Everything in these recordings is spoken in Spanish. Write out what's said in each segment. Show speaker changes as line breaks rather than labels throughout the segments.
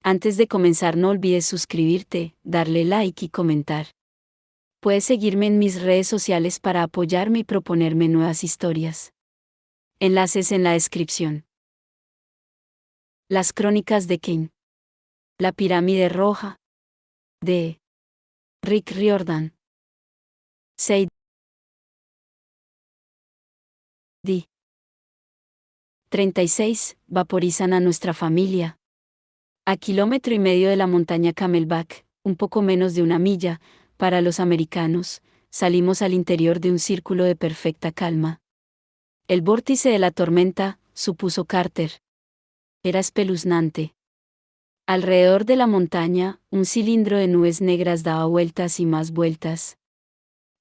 Antes de comenzar no olvides suscribirte, darle like y comentar. Puedes seguirme en mis redes sociales para apoyarme y proponerme nuevas historias. Enlaces en la descripción. Las crónicas de Kane. La pirámide roja. De Rick Riordan. 6. 36. Vaporizan a nuestra familia. A 1,5 kilómetros de la montaña Camelback, un poco menos de 1 milla, para los americanos, salimos al interior de un círculo de perfecta calma. El vórtice de la tormenta, supuso Carter. Era espeluznante. Alrededor de la montaña, un cilindro de nubes negras daba vueltas y más vueltas.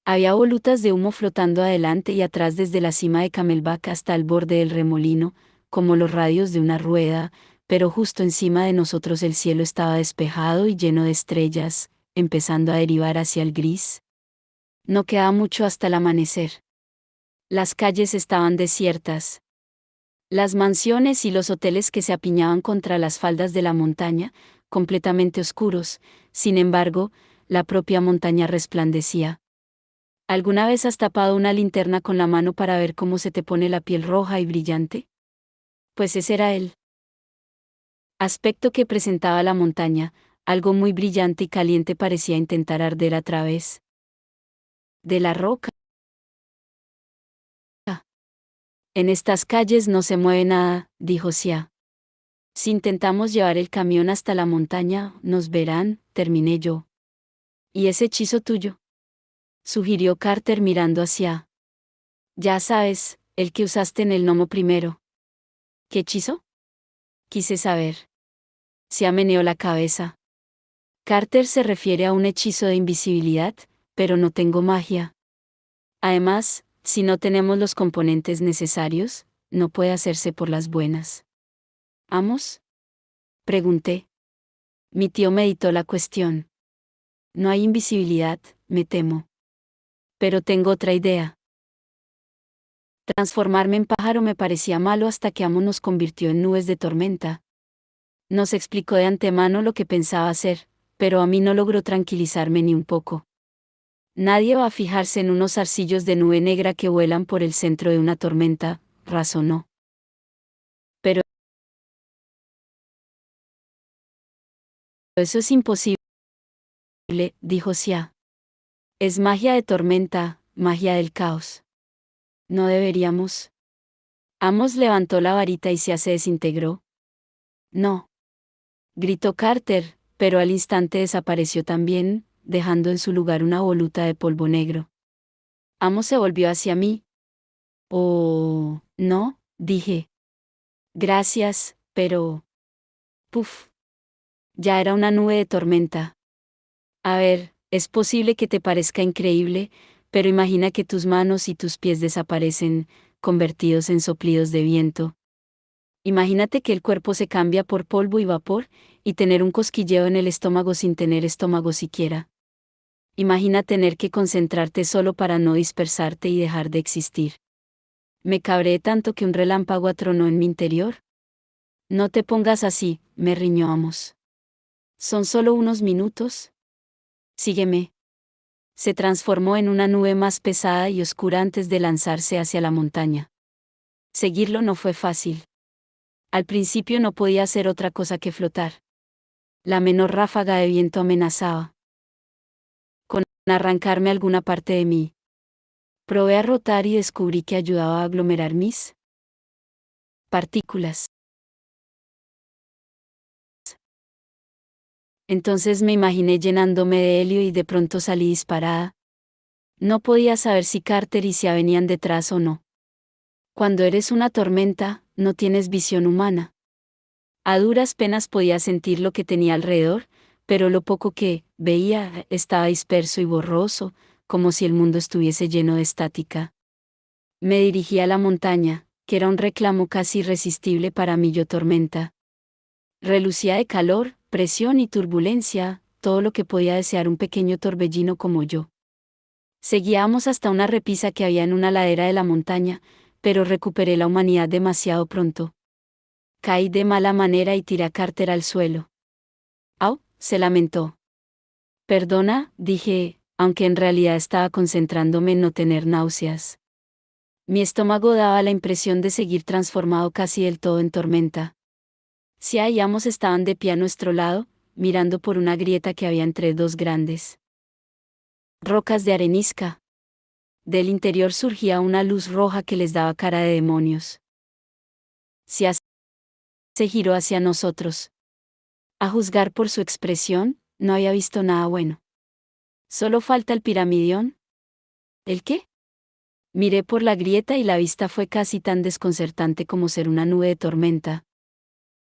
Había volutas de humo flotando adelante y atrás desde la cima de Camelback hasta el borde del remolino, como los radios de una rueda, pero justo encima de nosotros el cielo estaba despejado y lleno de estrellas, empezando a derivar hacia el gris. No quedaba mucho hasta el amanecer. Las calles estaban desiertas. Las mansiones y los hoteles que se apiñaban contra las faldas de la montaña, completamente oscuros, sin embargo, la propia montaña resplandecía. ¿Alguna vez has tapado una linterna con la mano para ver cómo se te pone la piel roja y brillante? Pues ese era el aspecto que presentaba la montaña, algo muy brillante y caliente parecía intentar arder a través de la roca. En estas calles no se mueve nada, dijo Sia. Si intentamos llevar el camión hasta la montaña, nos verán, terminé yo. ¿Y ese hechizo tuyo?, sugirió Carter mirando hacia. Ya sabes, el que usaste en el gnomo primero. ¿Qué hechizo?, quise saber. Sia meneó la cabeza. Carter se refiere a un hechizo de invisibilidad, pero no tengo magia. Además, si no tenemos los componentes necesarios, no puede hacerse por las buenas. ¿Amos?, pregunté. Mi tío meditó la cuestión. No hay invisibilidad, me temo. Pero tengo otra idea. Transformarme en pájaro me parecía malo hasta que Amo nos convirtió en nubes de tormenta. Nos explicó de antemano lo que pensaba hacer, pero a mí no logró tranquilizarme ni un poco. Nadie va a fijarse en unos zarcillos de nube negra que vuelan por el centro de una tormenta, razonó. Pero eso es imposible, dijo Sia. Es magia de tormenta, magia del caos. No deberíamos. Amos levantó la varita y Sia se desintegró. No, gritó Carter, pero al instante desapareció también, dejando en su lugar una voluta de polvo negro. Amos se volvió hacia mí. Oh, no, dije. Gracias, pero... Puf. Ya era una nube de tormenta. A ver, es posible que te parezca increíble, pero imagina que tus manos y tus pies desaparecen, convertidos en soplidos de viento. Imagínate que el cuerpo se cambia por polvo y vapor, y tener un cosquilleo en el estómago sin tener estómago siquiera. Imagina tener que concentrarte solo para no dispersarte y dejar de existir. Me cabreé tanto que un relámpago atronó en mi interior. No te pongas así, me riñó Amos. Son solo unos minutos. Sígueme. Se transformó en una nube más pesada y oscura antes de lanzarse hacia la montaña. Seguirlo no fue fácil. Al principio no podía hacer otra cosa que flotar. La menor ráfaga de viento amenazaba con arrancarme alguna parte de mí. Probé a rotar y descubrí que ayudaba a aglomerar mis partículas. Entonces me imaginé llenándome de helio y de pronto salí disparada. No podía saber si Carter y Sia venían detrás o no. Cuando eres una tormenta, no tienes visión humana. A duras penas podía sentir lo que tenía alrededor, pero lo poco que veía estaba disperso y borroso, como si el mundo estuviese lleno de estática. Me dirigí a la montaña, que era un reclamo casi irresistible para mí yo tormenta. Relucía de calor, presión y turbulencia, todo lo que podía desear un pequeño torbellino como yo. Seguíamos hasta una repisa que había en una ladera de la montaña, pero recuperé la humanidad demasiado pronto. Caí de mala manera y tiré a Carter al suelo. se lamentó. Perdona, dije, aunque en realidad estaba concentrándome en no tener náuseas. Mi estómago daba la impresión de seguir transformado casi del todo en tormenta. Sia y Amos estaban de pie a nuestro lado, mirando por una grieta que había entre dos grandes rocas de arenisca. Del interior surgía una luz roja que les daba cara de demonios. Sia se giró hacia nosotros. A juzgar por su expresión, no había visto nada bueno. ¿Solo falta el piramidión? ¿El qué? Miré por la grieta y la vista fue casi tan desconcertante como ser una nube de tormenta.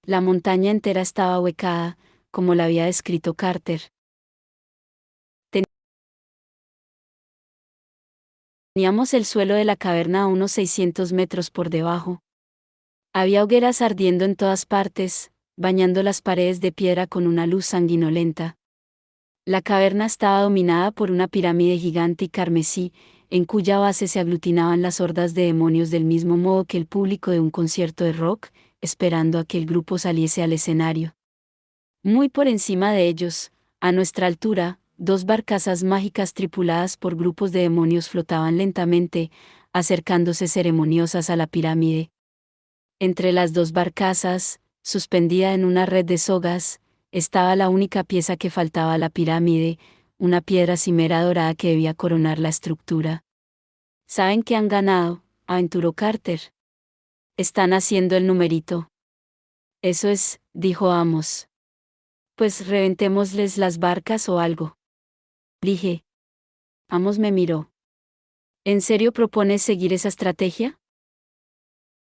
La montaña entera estaba huecada, como la había descrito Carter. Teníamos el suelo de la caverna a unos 600 metros por debajo. Había hogueras ardiendo en todas partes, bañando las paredes de piedra con una luz sanguinolenta. La caverna estaba dominada por una pirámide gigante y carmesí, en cuya base se aglutinaban las hordas de demonios del mismo modo que el público de un concierto de rock, esperando a que el grupo saliese al escenario. Muy por encima de ellos, a nuestra altura, dos barcazas mágicas tripuladas por grupos de demonios flotaban lentamente, acercándose ceremoniosas a la pirámide. Entre las dos barcazas, suspendida en una red de sogas, estaba la única pieza que faltaba a la pirámide, una piedra cimera dorada que debía coronar la estructura. ¿Saben qué han ganado?, aventuró Carter. Están haciendo el numerito. Eso es, dijo Amos. Pues reventémosles las barcas o algo. Dije. Amos me miró. ¿En serio propones seguir esa estrategia?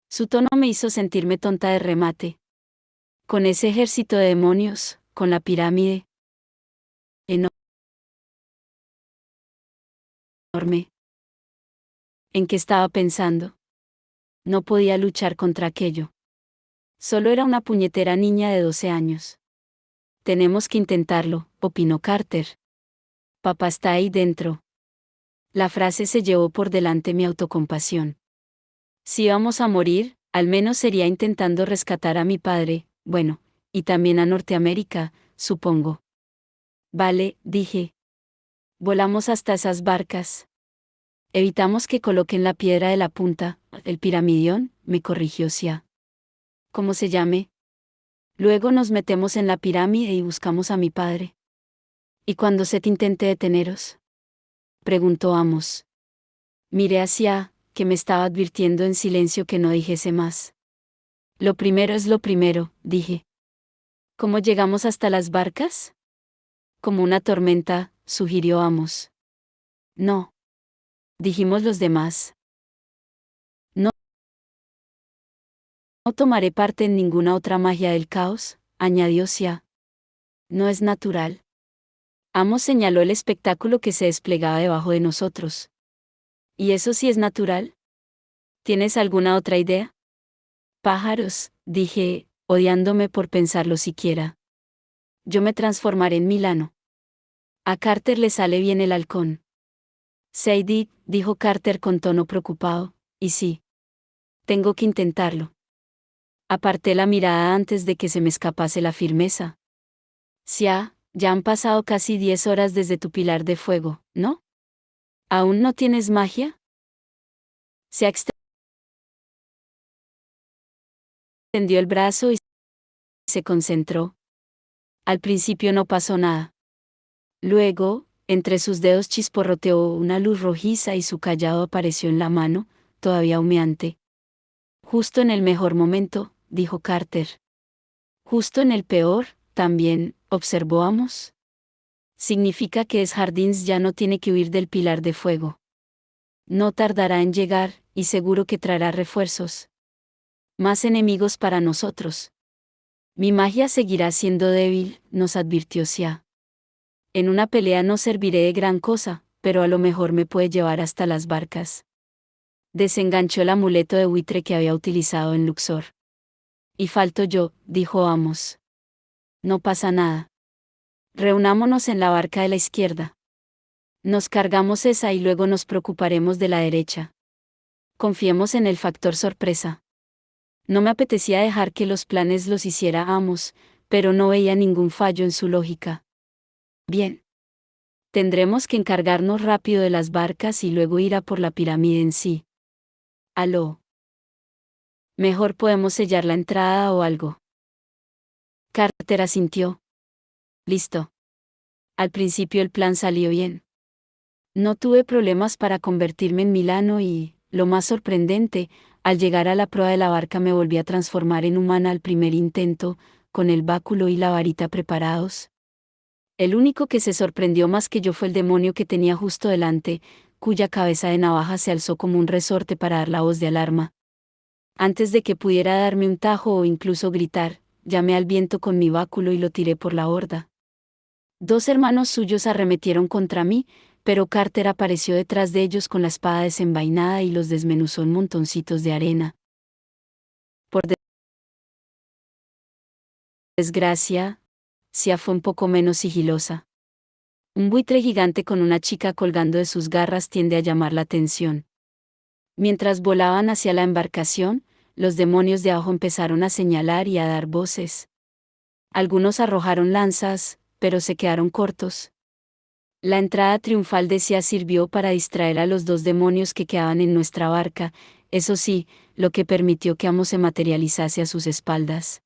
Su tono me hizo sentirme tonta de remate. Con ese ejército de demonios, con la pirámide enorme. ¿En qué estaba pensando? No podía luchar contra aquello. Solo era una puñetera niña de 12 años. Tenemos que intentarlo, opinó Carter. Papá está ahí dentro. La frase se llevó por delante mi autocompasión. Si íbamos a morir, al menos sería intentando rescatar a mi padre, bueno, y también a Norteamérica, supongo. Vale, dije. Volamos hasta esas barcas. Evitamos que coloquen la piedra de la punta, el piramidión, me corrigió Sia. ¿Cómo se llame? Luego nos metemos en la pirámide y buscamos a mi padre. ¿Y cuando Seth intente deteneros?, preguntó Amos. Miré hacia, que me estaba advirtiendo en silencio que no dijese más. Lo primero es lo primero, dije. ¿Cómo llegamos hasta las barcas? Como una tormenta, sugirió Amos. No. Dijimos los demás. No tomaré parte en ninguna otra magia del caos, añadió Sia. No es natural. Amos señaló el espectáculo que se desplegaba debajo de nosotros. ¿Y eso sí es natural? ¿Tienes alguna otra idea? Pájaros, dije, odiándome por pensarlo siquiera. Yo me transformaré en Milano. A Carter le sale bien el halcón. Sadie, dijo Carter con tono preocupado, y sí. Tengo que intentarlo. Aparté la mirada antes de que se me escapase la firmeza. Sia, ya han pasado casi 10 horas desde tu pilar de fuego, ¿no? ¿Aún no tienes magia? Se extendió el brazo y se concentró. Al principio no pasó nada. Luego, entre sus dedos chisporroteó una luz rojiza y su cayado apareció en la mano, todavía humeante. Justo en el mejor momento, dijo Carter. Justo en el peor, también, observó Amos. Significa que Jardins ya no tiene que huir del pilar de fuego. No tardará en llegar, y seguro que traerá refuerzos. Más enemigos para nosotros. Mi magia seguirá siendo débil, nos advirtió Sia. En una pelea no serviré de gran cosa, pero a lo mejor me puede llevar hasta las barcas. Desenganchó el amuleto de buitre que había utilizado en Luxor. Y falto yo, dijo Amos. No pasa nada. Reunámonos en la barca de la izquierda. Nos cargamos esa y luego nos preocuparemos de la derecha. Confiemos en el factor sorpresa. No me apetecía dejar que los planes los hiciera Amos, pero no veía ningún fallo en su lógica. Bien. Tendremos que encargarnos rápido de las barcas y luego ir a por la pirámide en sí. Aló. Mejor podemos sellar la entrada o algo. Carter asintió. Listo. Al principio el plan salió bien. No tuve problemas para convertirme en Milano y, lo más sorprendente, al llegar a la proa de la barca me volví a transformar en humana al primer intento, con el báculo y la varita preparados. El único que se sorprendió más que yo fue el demonio que tenía justo delante, cuya cabeza de navaja se alzó como un resorte para dar la voz de alarma. Antes de que pudiera darme un tajo o incluso gritar, llamé al viento con mi báculo y lo tiré por la borda. Dos hermanos suyos arremetieron contra mí, pero Carter apareció detrás de ellos con la espada desenvainada y los desmenuzó en montoncitos de arena. Por desgracia, Sia fue un poco menos sigilosa. Un buitre gigante con una chica colgando de sus garras tiende a llamar la atención. Mientras volaban hacia la embarcación, los demonios de abajo empezaron a señalar y a dar voces. Algunos arrojaron lanzas, pero se quedaron cortos. La entrada triunfal de Sia sirvió para distraer a los dos demonios que quedaban en nuestra barca, eso sí, lo que permitió que Amo se materializase a sus espaldas.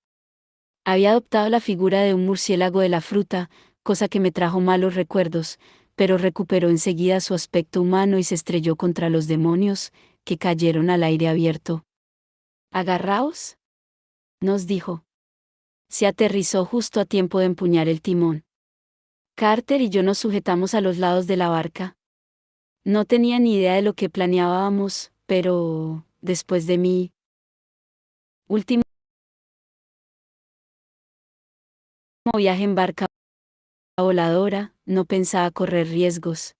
Había adoptado la figura de un murciélago de la fruta, cosa que me trajo malos recuerdos, pero recuperó enseguida su aspecto humano y se estrelló contra los demonios, que cayeron al aire abierto. «Agarraos», nos dijo. Se aterrizó justo a tiempo de empuñar el timón. Carter y yo nos sujetamos a los lados de la barca. No tenía ni idea de lo que planeábamos, pero, después de mi último viaje en barca voladora, no pensaba correr riesgos.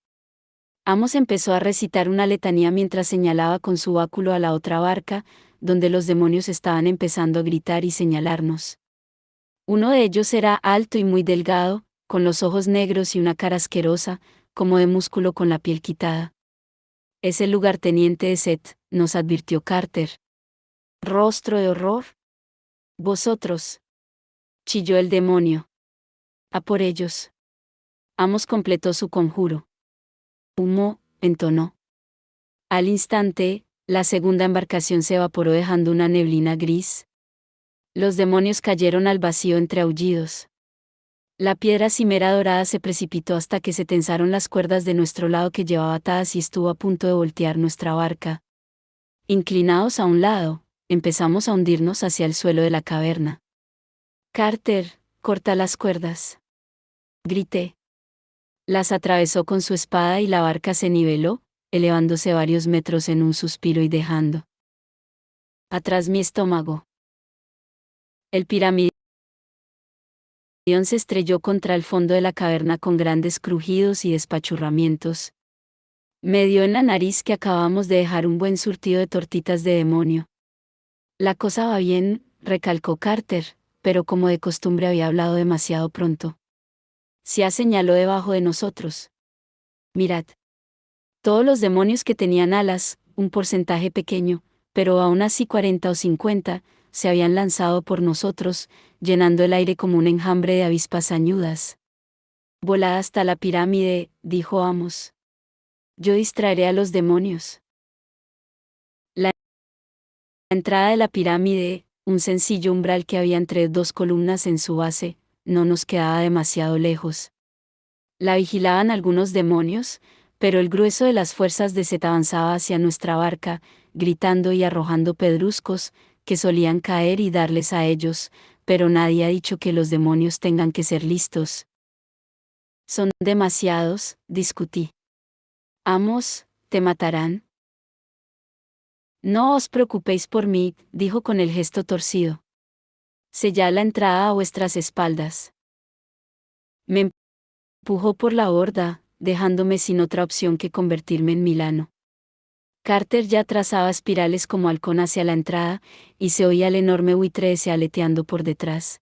Amos empezó a recitar una letanía mientras señalaba con su báculo a la otra barca, donde los demonios estaban empezando a gritar y señalarnos. Uno de ellos era alto y muy delgado, con los ojos negros y una cara asquerosa, como de músculo con la piel quitada. «Es el lugarteniente de Seth», nos advirtió Carter. «Rostro de horror». «Vosotros», chilló el demonio. «A por ellos». Amos completó su conjuro. «Humo», entonó. Al instante, la segunda embarcación se evaporó dejando una neblina gris. Los demonios cayeron al vacío entre aullidos. La piedra cimera dorada se precipitó hasta que se tensaron las cuerdas de nuestro lado que llevaba atadas y estuvo a punto de voltear nuestra barca. Inclinados a un lado, empezamos a hundirnos hacia el suelo de la caverna. «Carter, corta las cuerdas», grité. Las atravesó con su espada y la barca se niveló, elevándose varios metros en un suspiro y dejando atrás mi estómago. El piramidión se estrelló contra el fondo de la caverna con grandes crujidos y despachurramientos. Me dio en la nariz que acabamos de dejar un buen surtido de tortitas de demonio. «La cosa va bien», recalcó Carter, pero como de costumbre había hablado demasiado pronto. Sia señaló debajo de nosotros. «Mirad. Todos los demonios que tenían alas, un porcentaje pequeño, pero aún así 40 o 50, se habían lanzado por nosotros, llenando el aire como un enjambre de avispas añudas». «Volad hasta la pirámide», dijo Amos. «Yo distraeré a los demonios». La entrada de la pirámide, un sencillo umbral que había entre dos columnas en su base, no nos quedaba demasiado lejos. La vigilaban algunos demonios, pero el grueso de las fuerzas de Set avanzaba hacia nuestra barca, gritando y arrojando pedruscos, que solían caer y darles a ellos, pero nadie ha dicho que los demonios tengan que ser listos. «Son demasiados», discutí. «Amos, ¿te matarán?» «No os preocupéis por mí», dijo con el gesto torcido. «Sellad la entrada a vuestras espaldas». Me empujó por la borda, dejándome sin otra opción que convertirme en Milano. Carter ya trazaba espirales como halcón hacia la entrada, y se oía el enorme buitre ese aleteando por detrás.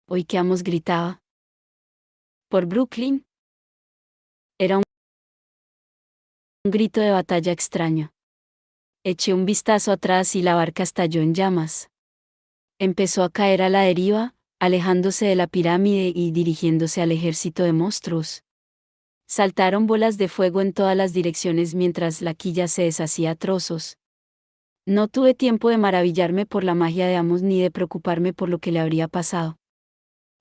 «¿Oí que Amos gritaba?» «¿Por Brooklyn?» Era un grito de batalla extraño. Eché un vistazo atrás y la barca estalló en llamas. Empezó a caer a la deriva, alejándose de la pirámide y dirigiéndose al ejército de monstruos. Saltaron bolas de fuego en todas las direcciones mientras la quilla se deshacía a trozos. No tuve tiempo de maravillarme por la magia de Amos ni de preocuparme por lo que le habría pasado.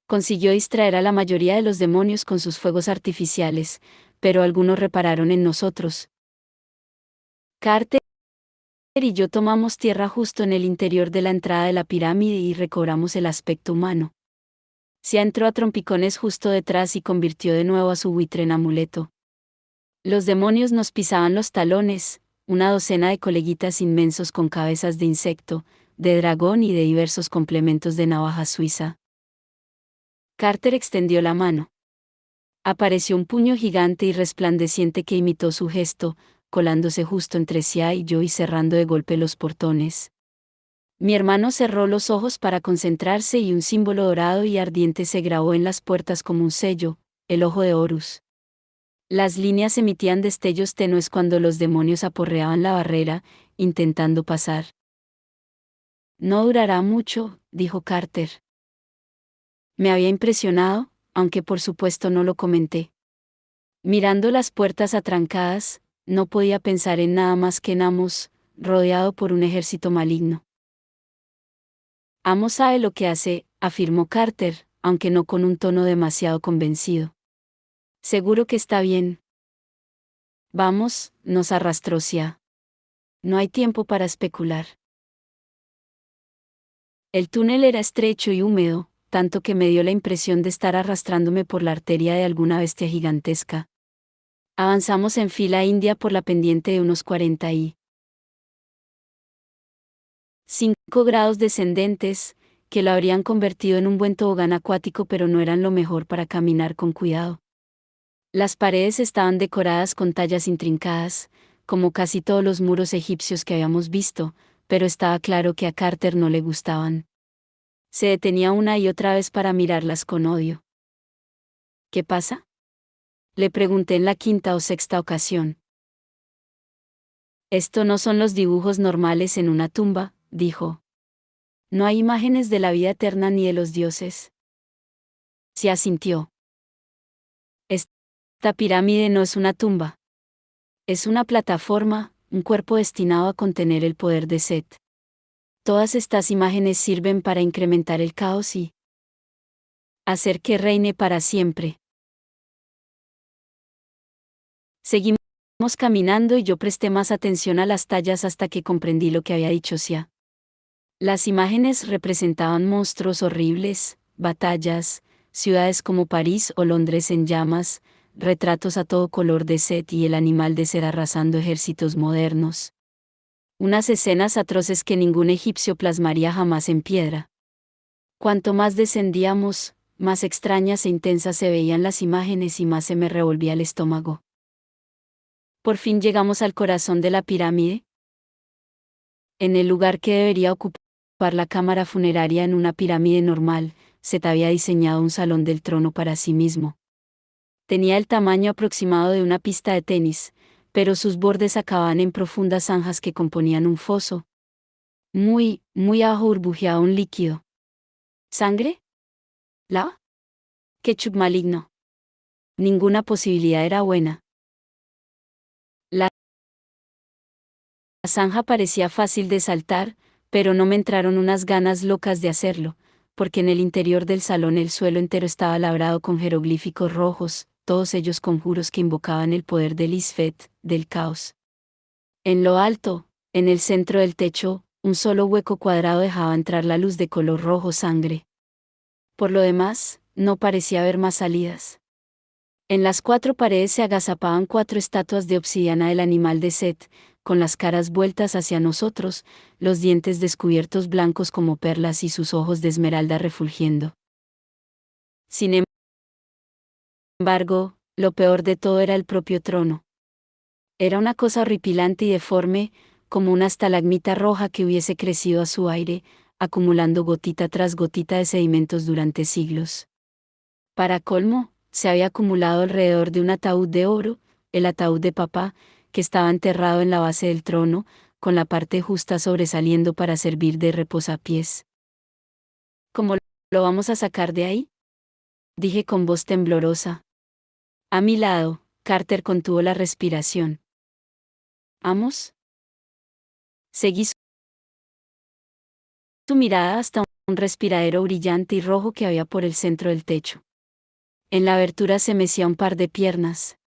Consiguió distraer a la mayoría de los demonios con sus fuegos artificiales, pero algunos repararon en nosotros. Carter y yo tomamos tierra justo en el interior de la entrada de la pirámide y recobramos el aspecto humano. Sia entró a trompicones justo detrás y convirtió de nuevo a su buitre en amuleto. Los demonios nos pisaban los talones, una docena de coleguitas inmensos con cabezas de insecto, de dragón y de diversos complementos de navaja suiza. Carter extendió la mano. Apareció un puño gigante y resplandeciente que imitó su gesto, colándose justo entre Sia y yo y cerrando de golpe los portones. Mi hermano cerró los ojos para concentrarse y un símbolo dorado y ardiente se grabó en las puertas como un sello, el ojo de Horus. Las líneas emitían destellos tenues cuando los demonios aporreaban la barrera, intentando pasar. No durará mucho, dijo Carter. Me había impresionado, aunque por supuesto no lo comenté. Mirando las puertas atrancadas, no podía pensar en nada más que en Amos, rodeado por un ejército maligno. Amos sabe lo que hace, afirmó Carter, aunque no con un tono demasiado convencido. Seguro que está bien. Vamos, nos arrastró Sia. No hay tiempo para especular. El túnel era estrecho y húmedo, tanto que me dio la impresión de estar arrastrándome por la arteria de alguna bestia gigantesca. Avanzamos en fila india por la pendiente de unos 45 grados descendentes, que lo habrían convertido en un buen tobogán acuático, pero no eran lo mejor para caminar con cuidado. Las paredes estaban decoradas con tallas intrincadas, como casi todos los muros egipcios que habíamos visto, pero estaba claro que a Carter no le gustaban. Se detenía una y otra vez para mirarlas con odio. ¿Qué pasa?, le pregunté en la quinta o sexta ocasión. Esto no son los dibujos normales en una tumba, dijo. No hay imágenes de la vida eterna ni de los dioses. Se asintió. Esta pirámide no es una tumba. Es una plataforma, un cuerpo destinado a contener el poder de Set. Todas estas imágenes sirven para incrementar el caos y hacer que reine para siempre. Seguimos caminando y yo presté más atención a las tallas hasta que comprendí lo que había dicho Sia. Las imágenes representaban monstruos horribles, batallas, ciudades como París o Londres en llamas, retratos a todo color de Set y el animal de Set arrasando ejércitos modernos. Unas escenas atroces que ningún egipcio plasmaría jamás en piedra. Cuanto más descendíamos, más extrañas e intensas se veían las imágenes y más se me revolvía el estómago. Por fin llegamos al corazón de la pirámide. En el lugar que debería ocupar la cámara funeraria en una pirámide normal, Set había diseñado un salón del trono para sí mismo. Tenía el tamaño aproximado de una pista de tenis, pero sus bordes acababan en profundas zanjas que componían un foso. Muy abajo burbujeaba un líquido. ¿Sangre? ¿Lava? Ketchup maligno. Ninguna posibilidad era buena. La zanja parecía fácil de saltar, pero no me entraron unas ganas locas de hacerlo, porque en el interior del salón el suelo entero estaba labrado con jeroglíficos rojos, todos ellos conjuros que invocaban el poder del Isfet, del caos. En lo alto, en el centro del techo, un solo hueco cuadrado dejaba entrar la luz de color rojo sangre. Por lo demás, no parecía haber más salidas. En las 4 paredes se agazapaban 4 estatuas de obsidiana del animal de Set, con las caras vueltas hacia nosotros, los dientes descubiertos blancos como perlas y sus ojos de esmeralda refulgiendo. Sin embargo, lo peor de todo era el propio trono. Era una cosa horripilante y deforme, como una estalagmita roja que hubiese crecido a su aire, acumulando gotita tras gotita de sedimentos durante siglos. Para colmo, se había acumulado alrededor de un ataúd de oro, el ataúd de papá, que estaba enterrado en la base del trono, con la parte justa sobresaliendo para servir de reposapiés. Como ¿Lo vamos a sacar de ahí? Dije con voz temblorosa. A mi lado, Carter contuvo la respiración. ¿Vamos? Seguí su mirada hasta un respiradero brillante y rojo que había por el centro del techo. En la abertura se mecía un par de piernas.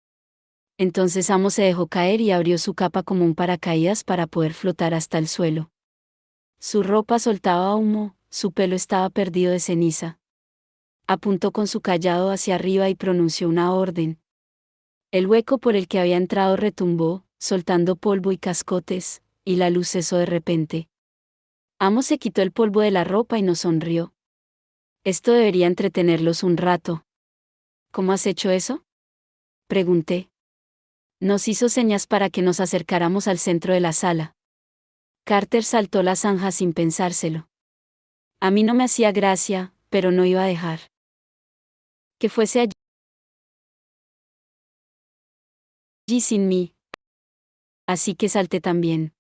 Entonces Amos se dejó caer y abrió su capa como un paracaídas para poder flotar hasta el suelo. Su ropa soltaba humo, su pelo estaba perdido de ceniza. Apuntó con su cayado hacia arriba y pronunció una orden. El hueco por el que había entrado retumbó, soltando polvo y cascotes, y la luz cesó de repente. Amos se quitó el polvo de la ropa y nos sonrió. Esto debería entretenerlos un rato. ¿Cómo has hecho eso? Pregunté. Nos hizo señas para que nos acercáramos al centro de la sala. Carter saltó la zanja sin pensárselo. A mí no me hacía gracia, pero no iba a dejar que fuese allí sin mí. Así que salté también.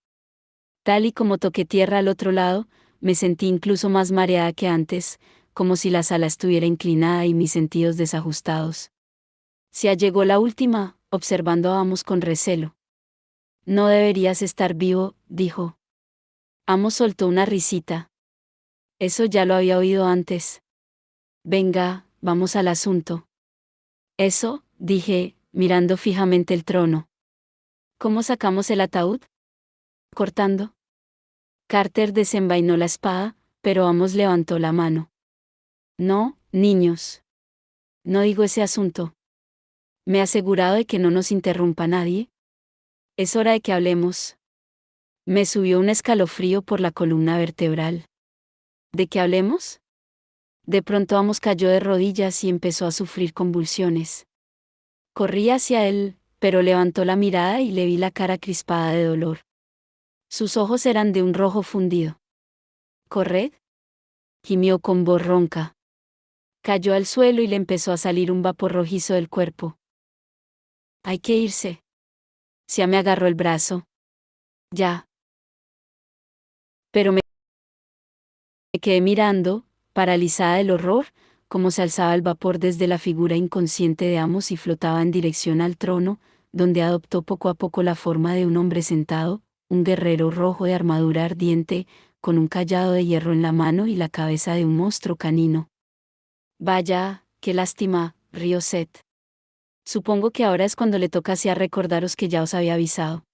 Tal y como toqué tierra al otro lado, me sentí incluso más mareada que antes, como si la sala estuviera inclinada y mis sentidos desajustados. Se allegó la última, observando a Amos con recelo. No deberías estar vivo, dijo. Amos soltó una risita. Eso ya lo había oído antes. Venga, vamos al asunto. Eso, dije, mirando fijamente el trono. ¿Cómo sacamos el ataúd? Cortando. Carter desenvainó la espada, pero Amos levantó la mano. No, niños. No digo ese asunto. ¿Me he asegurado de que no nos interrumpa nadie? Es hora de que hablemos. Me subió un escalofrío por la columna vertebral. ¿De qué hablemos? De pronto Amos cayó de rodillas y empezó a sufrir convulsiones. Corrí hacia él, pero levantó la mirada y le vi la cara crispada de dolor. Sus ojos eran de un rojo fundido. ¿Corred? Gimió con voz ronca. Cayó al suelo y le empezó a salir un vapor rojizo del cuerpo. Hay que irse. Sia me agarró el brazo. Ya. Pero me quedé mirando, paralizada del horror, como se alzaba el vapor desde la figura inconsciente de Amos y flotaba en dirección al trono, donde adoptó poco a poco la forma de un hombre sentado, un guerrero rojo de armadura ardiente, con un cayado de hierro en la mano y la cabeza de un monstruo canino. Vaya, qué lástima, rió Seth. Supongo que ahora es cuando le toca a recordaros que ya os había avisado.